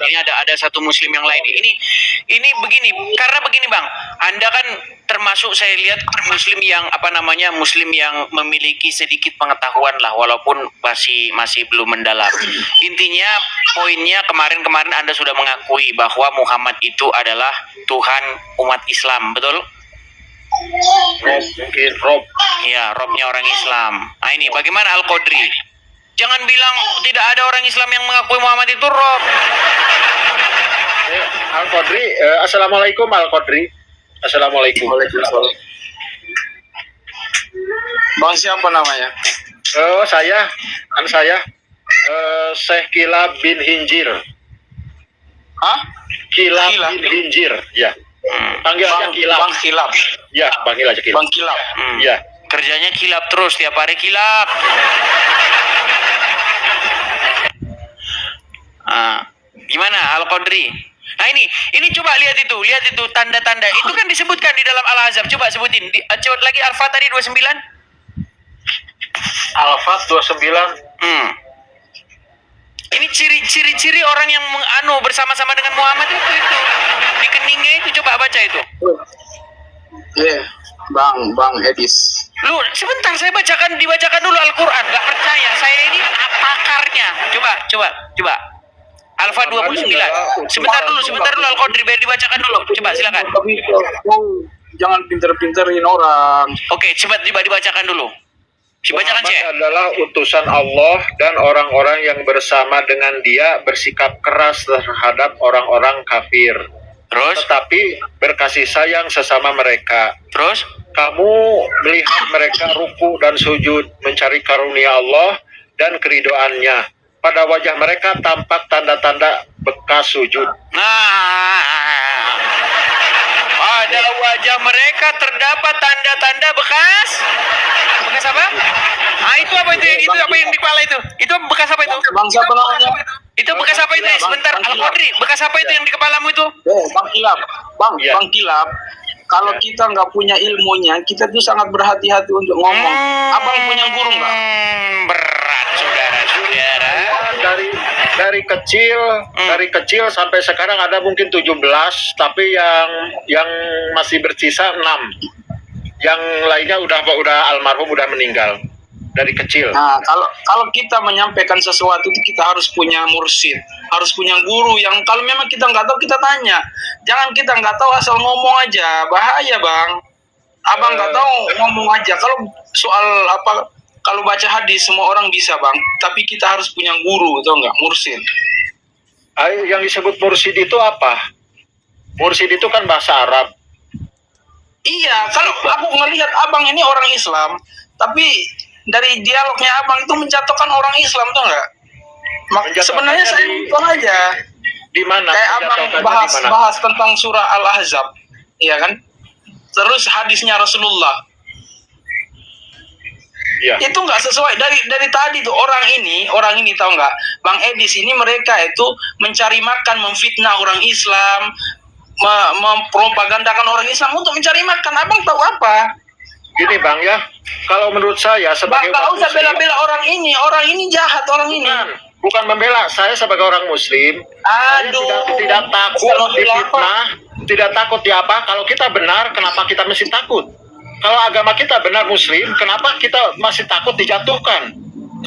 misalnya ada satu muslim yang lain. Ini begini, karena begini Bang, Anda kan termasuk saya lihat muslim yang muslim yang memiliki sedikit pengetahuan lah, walaupun masih belum mendalam. Intinya poinnya kemarin Anda sudah mengakui bahwa Muhammad itu adalah Tuhan umat Islam, betul? Mungkin Rob. Ya, Robnya orang Islam. Nah ini bagaimana Al-Qadri? Jangan bilang tidak ada orang Islam yang mengakui Muhammad itu Rob. Al-Qadri, Assalamualaikum Al-Qadri. Assalamualaikum. Waalaikumsalam. Bang siapa namanya? Saya Syekh Kilab bin Hinjir. Hah? Kilab Kilab. bin Hinjir, ya. Panggil aja Kilab. Bang Kilab. Ya, panggil aja Kilab. Bang Kilab. Ya. Kerjanya kilap terus, tiap hari kilap. Gimana Al-Qadri? Nah ini coba lihat itu tanda-tanda. Itu kan disebutkan di dalam Al-Ahzab. Coba sebutin. Coba lagi Al-Fat tadi 29. Al-Fat 29. Ini ciri-ciri orang yang bersama-sama dengan Muhammad itu. Di keningnya itu coba baca itu. Iya, Bang Edis. Lu sebentar saya dibacakan dulu Al-Qur'an. Gak percaya. Saya ini pakarnya. Coba. Alfa 29. Sebentar dulu Al-Qadri biar dibacakan dulu. Coba silakan. Tapi jangan pinter-pinterin orang. Oke, coba dibacakan dulu. Dibacakan Muhammad Syekh. adalah utusan Allah dan orang-orang yang bersama dengan dia bersikap keras terhadap orang-orang kafir. Terus? Tetapi berkasih sayang sesama mereka. Terus? Kamu melihat mereka ruku dan sujud mencari karunia Allah dan keridoannya. Pada wajah mereka tampak tanda-tanda bekas sujud. Nah, pada wajah mereka terdapat tanda-tanda bekas apa? Itu apa itu? Itu apa yang di kepala itu? Itu bekas apa itu? Bang siapa namanya? Itu bekas apa itu? Sebentar, Al-Qadri, bekas apa itu yang di kepalamu itu? Bang Kilab. Ya. Bang Kilab. Kalau kita nggak punya ilmunya, kita tuh sangat berhati-hati untuk ngomong. Abang punya guru nggak? Berat, saudara-saudara. Dari kecil sampai sekarang ada mungkin 17, tapi yang masih bersisa 6. Yang lainnya udah almarhum, udah meninggal dari kecil. Nah, kalau kita menyampaikan sesuatu itu kita harus punya mursyid, harus punya guru yang kalau memang kita nggak tahu kita tanya. Jangan kita nggak tahu asal ngomong aja, bahaya Bang. Abang nggak tahu ngomong aja. Kalau soal kalau baca hadis semua orang bisa Bang, tapi kita harus punya guru, tahu nggak? Mursyid. Yang disebut mursyid itu apa? Mursyid itu kan bahasa Arab. Iya, kalau aku ngelihat abang ini orang Islam, tapi dari dialognya abang itu menjatuhkan orang Islam tuh enggak? Sebenarnya saya nonton aja. Di mana? Kayak abang bahas tentang surah Al-Ahzab, iya kan? Terus hadisnya Rasulullah. Ya. Itu nggak sesuai dari tadi tuh orang ini tahu nggak? Bang Edis ini mereka itu mencari makan, memfitnah orang Islam, mempropagandakan orang Islam untuk mencari makan. Abang tahu apa? Gini Bang ya, kalau menurut saya sebagai Bang, nggak usah bela-bela orang ini jahat orang ini. Bukan membela, saya sebagai orang Muslim, Aduh, saya tidak takut difitnah, tidak takut di apa. Kalau kita benar, kenapa kita mesti takut? Kalau agama kita benar Muslim, kenapa kita masih takut dijatuhkan?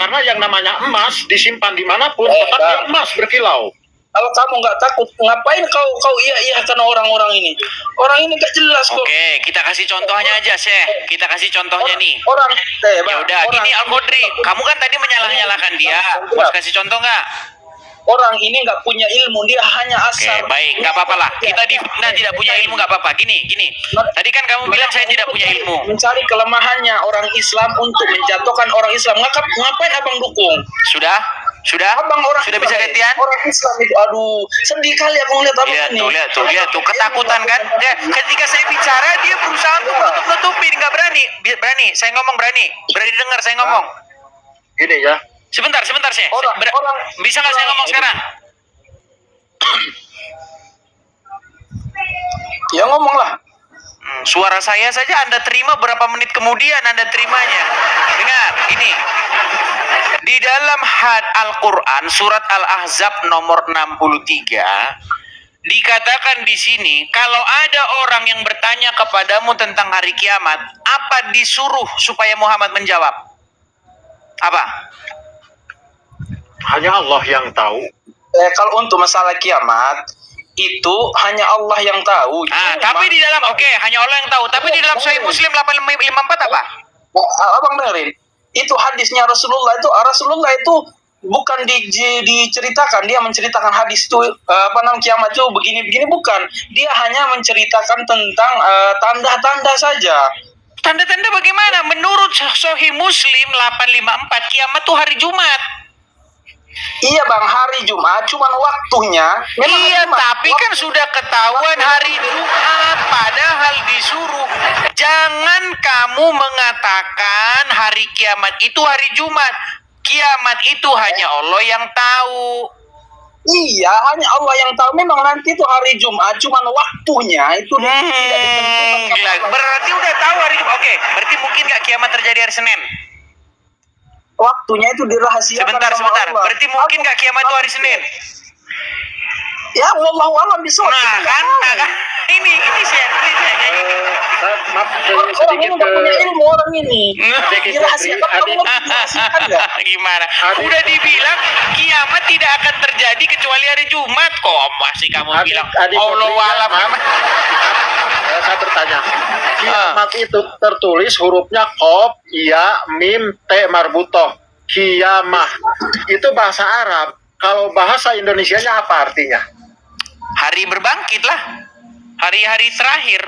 Karena yang namanya emas disimpan dimanapun, tetap emas berkilau. Kalau kamu nggak takut, ngapain kau iya-iyakan orang-orang ini? Orang ini nggak jelas kok. Oke, kita kasih contohnya aja, Syekh. Kita kasih contohnya nih. Ya udah, gini Al-Qadri, kamu kan tadi menyalah-nyalahkan dia. Mau kasih contoh nggak? Orang ini nggak punya ilmu, dia hanya asal. Oke, baik, nggak apa-apa lah. Kita tidak punya ilmu nggak apa-apa. Gini. Tadi kan kamu bilang saya tidak punya ilmu. Mencari kelemahannya orang Islam untuk menjatuhkan orang Islam. Ngapain abang dukung? Sudah? Abang orang Sudah bisa gantian? Orang Islam itu, aduh, sedih kali aku ngeliat abang ini. Lihat tuh, ketakutan kan? Ya, ketika saya bicara dia berusaha untuk menutup-nutupin, nggak berani. Saya ngomong berani dengar saya ngomong. Gini ya. Sebentar sih. Bisa nggak saya ngomong sekarang? Ya ngomong lah. Suara saya saja Anda terima berapa menit kemudian Anda terimanya. Dengar, ini. Di dalam dalam Al-Quran surat Al-Ahzab nomor 63 dikatakan di sini, kalau ada orang yang bertanya kepadamu tentang hari kiamat, apa disuruh supaya Muhammad menjawab? Apa? Hanya Allah yang tahu. Kalau untuk masalah kiamat itu hanya Allah yang tahu. Tapi di dalam hanya Allah yang tahu. Tapi di dalam Sahih Muslim 854 apa? Abang dengerin. Itu hadisnya Rasulullah itu bukan diceritakan, dia menceritakan hadis itu kiamat itu begini-begini, bukan. Dia hanya menceritakan tentang tanda-tanda saja. Tanda-tanda bagaimana? Menurut Sahih Muslim 854 kiamat itu hari Jumat. Iya bang, hari Jumat, cuman waktunya. Iya, tapi kan sudah ketahuan hari Jumat, padahal disuruh jangan kamu mengatakan hari kiamat itu hari Jumat. Kiamat itu hanya Allah yang tahu. Iya, hanya Allah yang tahu. Memang nanti itu hari Jumat, cuman waktunya itu tidak ditentukan. Berarti udah tahu hari Jumat. Oke, berarti mungkin nggak kiamat terjadi hari Senin? Waktunya itu dirahasiakan. Sebentar. Allah. Berarti mungkin nggak kiamat itu hari Senin? Ya, wallahu alam bisa. Nah, kan? Ini saya. Maaf, Orang ini sedikit nggak punya ilmu orang ini. Dirahasiakan, kamu dirahasiakan nggak? Gimana? Udah dibilang kiamat tidak akan terjadi kecuali hari Jumat. Kok masih kamu bilang Allah alam? Saya bertanya, kiamat itu tertulis hurufnya Qaf, Ya, Mim, T marbutoh. Kiamah itu bahasa Arab. Kalau bahasa Indonesianya apa artinya? Hari berbangkit lah. Hari-hari terakhir.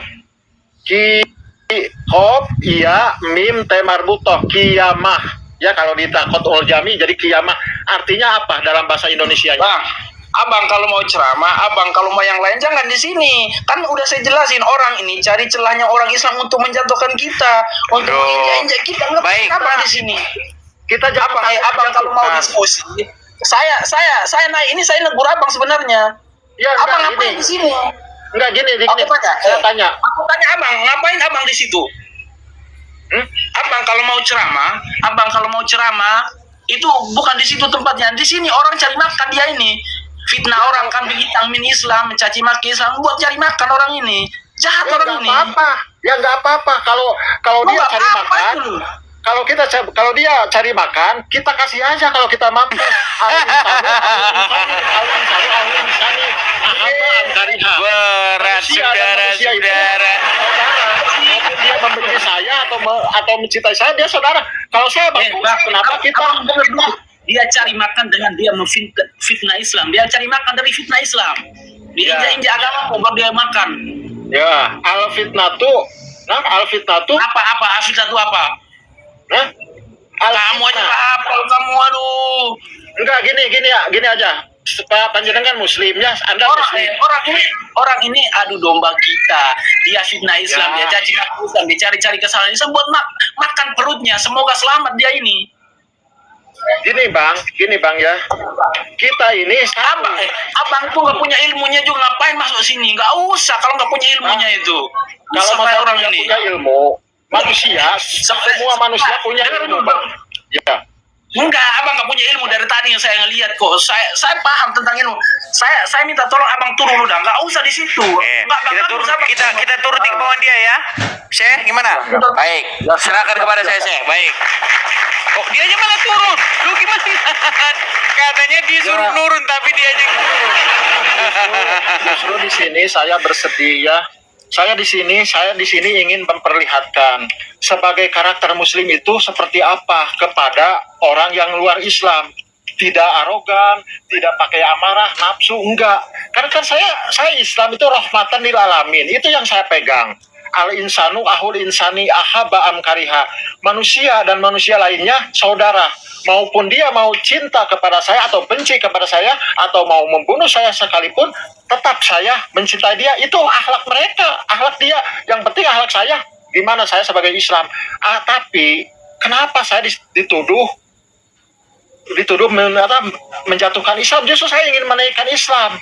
Qaf, Ya, Mim, T marbutoh. Kiamah. Ya, kalau di Takot Jami jadi kiamah. Artinya apa dalam bahasa Indonesianya? Bang, abang kalau mau ceramah, abang kalau mau yang lain jangan di sini. Kan udah saya jelasin, orang ini cari celahnya orang Islam untuk menjatuhkan kita, untuk menginjak-injak kita. Baik. Abang di sini. Kita jangan Abang kalau mau diskusi, saya naik ini, saya negur abang sebenarnya. Ya, Abang enggak, ngapain gini. di sini? Enggak gini. Saya tanya. Aku tanya abang, ngapain abang di situ? Abang kalau mau ceramah, itu bukan di situ tempatnya. Di sini orang cari makan dia ini. Fitnah orang, kambing hitam, min Islam, mencaci maki Islam, buat cari makan orang ini. Jahat Ya, orang ini. nggak apa-apa. Kalau dia cari makan, kalau dia cari makan, kita kasih aja kalau kita mampu. Berat, saudara-saudara. Dia membenci saya atau mencintai saya, dia saudara. Kalau saya kenapa kita? Dia cari makan dengan dia fitnah Islam. Dia cari makan dari fitnah Islam. Dia injak agama kok dia makan. Ya, al fitnah tuh Apa fitnah itu apa? Hah? Kamu aja apa kamu, aduh. Enggak, gini aja. Supaya panjenengan muslimnya, Anda muslim. Orang ini adu domba kita. Dia fitnah Islam, dia caci maki Islam, dia cari-cari kesalahan Islam buat makan perutnya. Semoga selamat dia ini. Gini bang ya. Kita ini Abang tuh nggak punya ilmunya juga, ngapain masuk sini? Nggak usah kalau nggak punya ilmunya itu. Kalau Sampai orang manusia ini punya ilmu, semua manusia punya ilmu bang. Ya. Enggak, abang nggak punya ilmu dari tadi yang saya ngelihat kok. Saya paham tentang ilmu. Saya minta tolong abang turun udah, nggak usah di situ. Kita turuti kemauan dia ya. Syekh gimana? Baik. Serahkan kepada saya, Syekh. Baik. Oh, dia aja malah turun. Lu gimana? Katanya disuruh nurun tapi dia aja turun. Justru di sini saya bersedih ya. Saya di sini ingin memperlihatkan sebagai karakter muslim itu seperti apa kepada orang yang luar Islam. Tidak arogan, tidak pakai amarah, nafsu, enggak. Karena kan saya Islam itu rahmatan lil alamin. Itu yang saya pegang. Al insanu ahul insani ahaba am kariha. Manusia dan manusia lainnya saudara. Maupun dia mau cinta kepada saya atau benci kepada saya atau mau membunuh saya sekalipun, tetap saya mencintai dia. Itu akhlak mereka, akhlak dia. Yang penting akhlak saya. Gimana saya sebagai Islam? Tapi kenapa saya dituduh menjatuhkan Islam? Justru saya ingin menaikkan Islam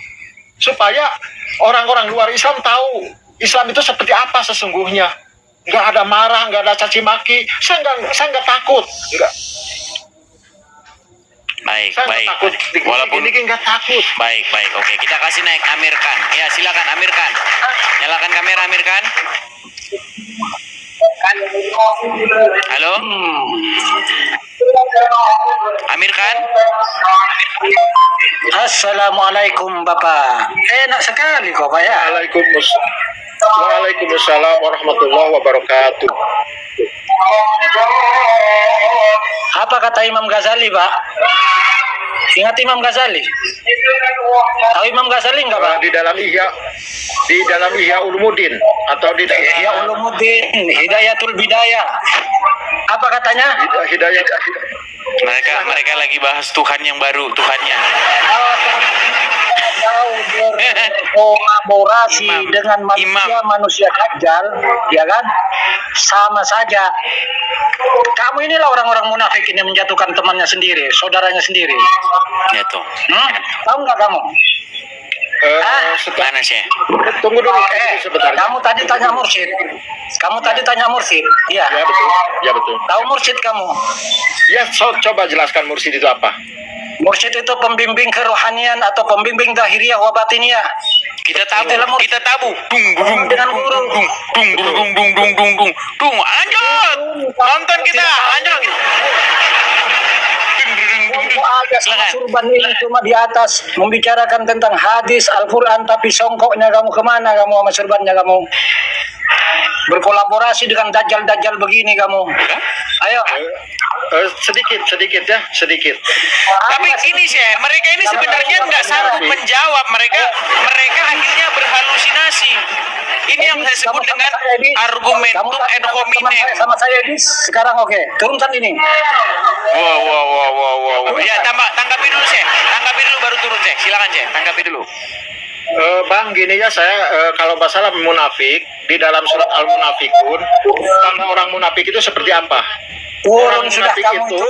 supaya orang-orang luar Islam tahu Islam itu seperti apa sesungguhnya. Nggak ada marah, nggak ada caci maki. Saya nggak takut. Nggak. Baik, Saya nggak baik. takut. Walaupun Ini nggak takut. baik, baik. Oke, kita kasih naik Amir Khan. Ya, silakan Amir Khan. Nyalakan kamera Amir Khan. Halo? Amir Khan? Assalamualaikum Bapak. Enak sekali kok Pak ya. Waalaikumsalam warahmatullahi wabarakatuh. Apa kata Imam Ghazali Pak? Ingat Imam Ghazali? Tahu Imam Ghazali enggak Pak? Di dalam Ihya Ulumuddin atau di dalam Ya Ulumuddin, Hidayatul Bidayah. Apa katanya? Hidayah. Mereka lagi bahas Tuhan yang baru, Tuhannya. Kau berkolaborasi Imam. dengan manusia dajjal, ya kan? Sama saja. Kamu inilah orang-orang munafik ini menjatuhkan temannya sendiri, saudaranya sendiri. Ya tuh. Tahu nggak kamu? Mana sih? Tunggu dulu sebentar. Kamu tadi tanya mursyid. Iya. Ya betul. Ya betul. Tahu mursyid kamu? Ya, coba jelaskan mursyid itu apa? Mursyid itu pembimbing kerohanian atau pembimbing zahiriyah wa batiniyah. Kita tabu. Itulah mursyid. Kita tabu. Dung dung Dengan guru. dung. Lanjut. Nonton kita. Lanjut. Silakan. Surban ini cuma di atas membicarakan tentang hadis Al-Quran, tapi songkoknya kamu kemana kamu sama surbannya kamu? Berkolaborasi dengan dajjal-dajjal begini kamu. Ayo. Sedikit ya. Tapi ini sih, mereka ini sebenarnya nggak sanggup menjawab. Mereka akhirnya berhalusinasi. Ini yang saya sebut dengan argumentum ad hominem. Sama saya Edis. Sekarang oke. Turunkan ini. Wow. Ya, tanggapi dulu sih. Tanggapi dulu baru turun sih. Silakan sih, tanggapi dulu. Bang, gini ya, saya kalau masalah munafik di dalam surat Al-Munafikun, tanda orang munafik itu seperti apa? Turun sudah kamu itu.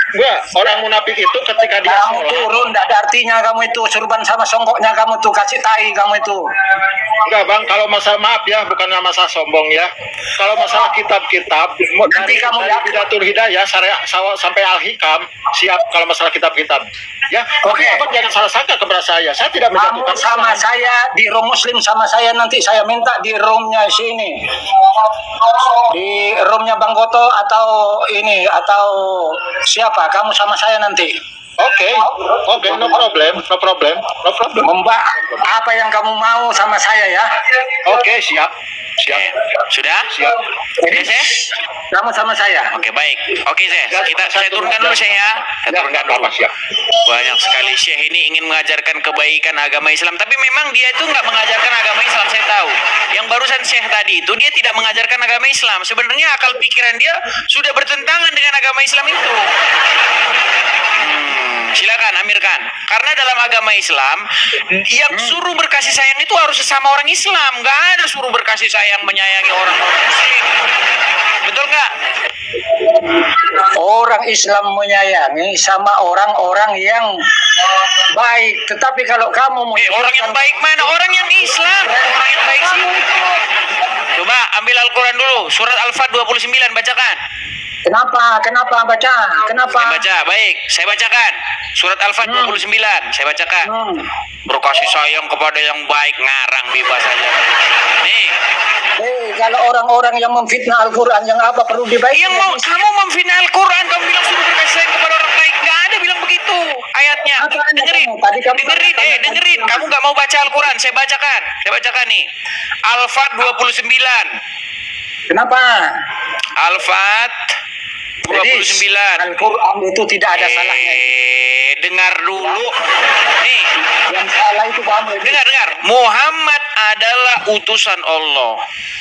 Enggak, orang munafik itu ketika dia Kamu sholat. turun, tidak ada artinya kamu itu. Surban sama songkoknya kamu tuh, kasih tai kamu itu. Enggak bang, kalau masalah, maaf ya, bukan masalah sombong ya. Kalau masalah kitab-kitab, Nanti kamu dari lihat. Bidatul Hidayah sampai Al-Hikam, siap kalau masalah kitab-kitab. Ya, Oke. tapi abang jangan salah sangka kepada saya. Saya tidak Kamu menjatuhkan sama Islam. saya di room muslim sama saya, nanti saya minta di roomnya sini, di roomnya Bang Goto atau ini atau siapa, kamu sama saya nanti Oke, no problem. membak apa yang kamu mau sama saya ya. Oke, siap. Sudah? Siap. Oke, sih. Kamu sama saya. Oke, baik. Oke, Syekh. Saya turunkan dulu, Syekh ya. Saya turunkan dulu. Siap. Banyak sekali Syekh ini ingin mengajarkan kebaikan agama Islam, tapi memang dia itu nggak mengajarkan agama Islam, saya tahu. Yang barusan Syekh tadi itu dia tidak mengajarkan agama Islam. Sebenarnya akal pikiran dia sudah bertentangan dengan agama Islam itu. Silakan Amir Khan. Karena dalam agama Islam yang suruh berkasih sayang itu harus sesama orang Islam, nggak ada suruh berkasih sayang menyayangi orang Muslim. Betul nggak? Orang Islam menyayangi sama orang-orang yang baik, tetapi kalau kamu Orang yang baik mana? Orang yang Islam. Orang yang baik sih. Coba ambil Al-Quran dulu. Surat Al-Fat 29 bacakan. Kenapa baca? Kenapa? Saya baca, baik. Saya bacakan. Surat Al-Fat 29. Saya bacakan. Berkasih sayang kepada yang baik, ngarang bebas aja. Nih, Kalau orang-orang yang memfitnah Al-Quran, yang apa perlu dibaiki? yang mau kamu memfitnah Al-Quran, kamu bilang suruh berkasih sayang kepada orang baik, nggak ada bilang begitu ayatnya. Apa ada Dengerin, kamu? Tadi kamu dengerin, dengerin. Kamu nggak mau baca Al-Quran, saya bacakan nih. Al-Fat 29. Kenapa? Al-Fat 29. Al-Quran itu tidak ada salahnya. Dengar dulu. Nih, Yang salah itu kamu. dengar. Muhammad adalah utusan Allah.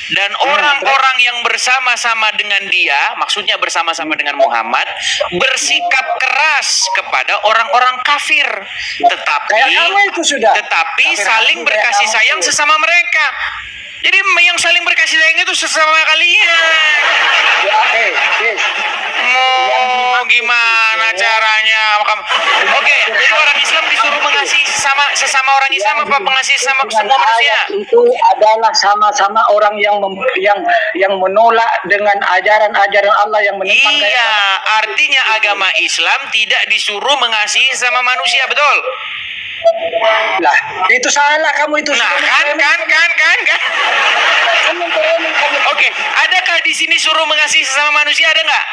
Dan orang-orang yang bersama-sama dengan dia, maksudnya bersama-sama dengan Muhammad, bersikap keras kepada orang-orang kafir. Kayak kamu itu sudah. Tetapi Kafir saling kayak berkasih kamu sayang itu. sesama mereka. Jadi yang saling berkasih sayang itu sesama kalian. Ya, Mau gimana caranya kamu. Oke, jadi orang Islam disuruh mengasihi sesama orang Islam apa mengasihi sama Dengan semua manusia? ayat itu adalah sama-sama orang yang menolak dengan ajaran-ajaran Allah yang menentang Iya, artinya agama Islam tidak disuruh mengasihi sama manusia, betul? lah. Itu salah kamu itu. Nah, kan. Oke, adakah di sini suruh mengasihi sesama manusia, ada nggak?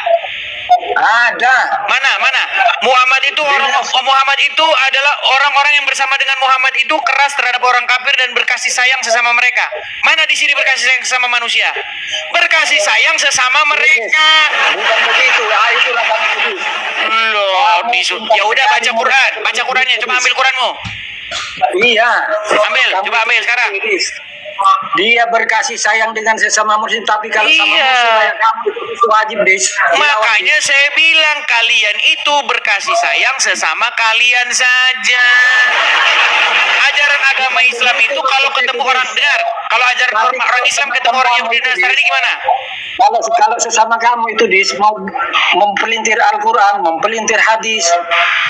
Ada. Mana? Muhammad itu adalah orang-orang yang bersama dengan Muhammad itu keras terhadap orang kafir dan berkasih sayang sesama mereka. Mana di sini berkasih sayang sesama manusia? Berkasih sayang sesama mereka. Bukan begitu. Itulah kamu itu. Loh, ya udah baca Quran, baca Qurannya, coba ambil Quranmu. Iya. Coba ambil sekarang. Dia berkasih sayang dengan sesama muslim, tapi kalau sama Iya. musuh kayak kamu itu wajib Dis. Makanya saya bilang kalian itu berkasih sayang sesama kalian saja. Ajaran agama Islam itu kalau ketemu orang dengar, kalau ajaran orang Islam ketemu orang Yahudi dan Nasrani gimana? Kalau sesama kamu itu Dis mau mempelintir Al-Quran, mempelintir hadis,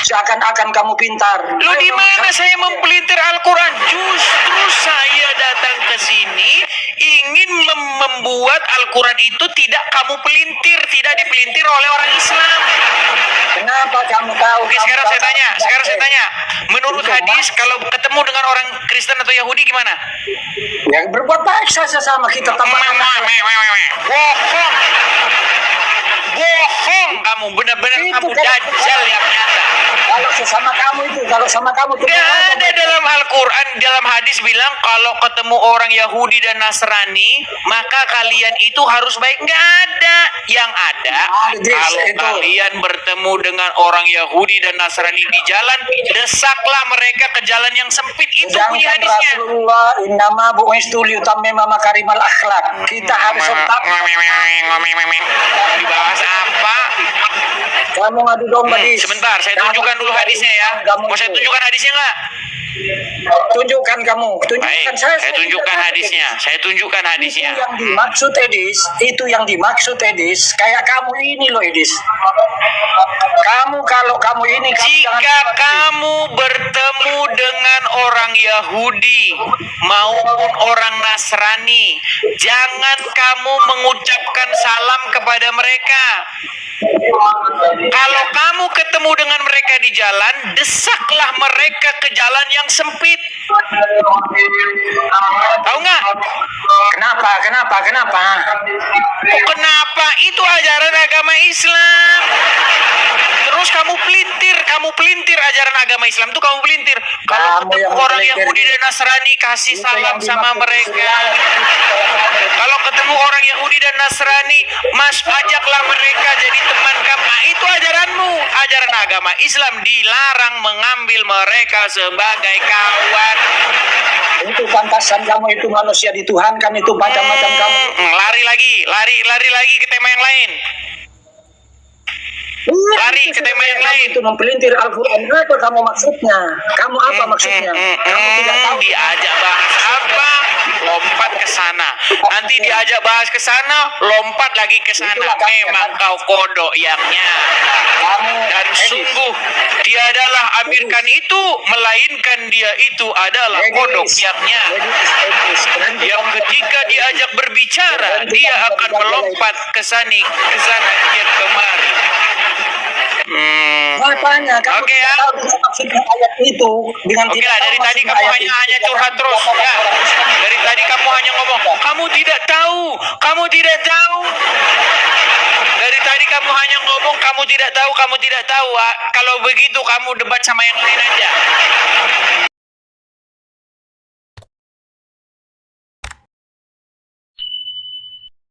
seakan-akan kamu pintar. Lu di mana saya mempelintir Al-Quran? Justru saya datang ke sini ingin membuat Al-Quran itu tidak kamu pelintir, tidak dipelintir oleh orang Islam. Kenapa kamu tahu? Oke, sekarang saya tanya. Menurut hadis kalau ketemu dengan orang Kristen atau Yahudi gimana? Yang berbuat baik saja sama kita Bohong kamu, benar-benar kamu dajjal yang nyata. Kalau sama kamu itu Gak ada dalam Al-Quran, dalam hadis bilang kalau ketemu orang Yahudi dan Nasrani maka kalian itu harus baik. Gak ada. Yang ada kalau kalian bertemu dengan orang Yahudi dan Nasrani di jalan, desaklah mereka ke jalan yang sempit. Itu bunyi hadisnya. Rasulullah innama bu'istu liyutammima makarimal akhlak. Kita harus tetap Dibahas apa? kamu ngadu domba di. Sebentar, saya tunjukkan dulu hadisnya ya. Mau saya tunjukkan hadisnya nggak? Tunjukkan kamu. Baik, saya tunjukkan hadisnya. Itu yang dimaksud Edis, kayak kamu ini loh Edis. Kalau kamu ini Jika kamu bertemu dengan orang Yahudi maupun orang Nasrani, jangan kamu mengucapkan salam kepada mereka. Kalau kamu ketemu dengan mereka di jalan, desaklah mereka ke jalan yang sempit. Tahu nggak? Kenapa? Kenapa? Itu ajaran agama Islam. Terus kamu pelintir ajaran agama Islam tuh kamu pelintir. Kalau Kamu ketemu yang orang pelintir. Yahudi dan Nasrani kasih Itu salam yang sama dimaksud mereka. Islam. Kalau ketemu orang Yahudi dan Nasrani, ajaklah mereka jadi teman kamu. Nah, itu ajaranmu. Ajaran agama Islam dilarang mengambil mereka sebagai kawan. Itu pantasan kamu itu manusia dituhankan itu macam-macam kamu. Lari lagi ke tema yang lain. Lari ke tema yang lain. Itu mempelintir Al-Quran. Apa kamu maksudnya? Kamu apa maksudnya? Kamu tidak tahu. Diajak bahas apa, lompat ke sana. Nanti diajak bahas ke sana, lompat lagi ke sana. Itulah kamu. Memang kau kodok yang nyata. Kamu Dan Edis. sungguh tiadalah Amirkan itu, melainkan dia itu adalah kodok yang nyata. Edis. Yang ketika diajak berbicara, dia akan melompat ke sana kian kemari. Makanya kamu Oke, ya. tidak tahu dengan maksudnya ayat itu dengan Oke tidak lah, tahu dari tadi maksudnya kamu ayat hanya itu. curhat terus ya. Dari tadi kamu hanya ngomong, kamu tidak tahu. Dari tadi kamu hanya ngomong, kamu tidak tahu. Kalau begitu kamu debat sama yang lain aja.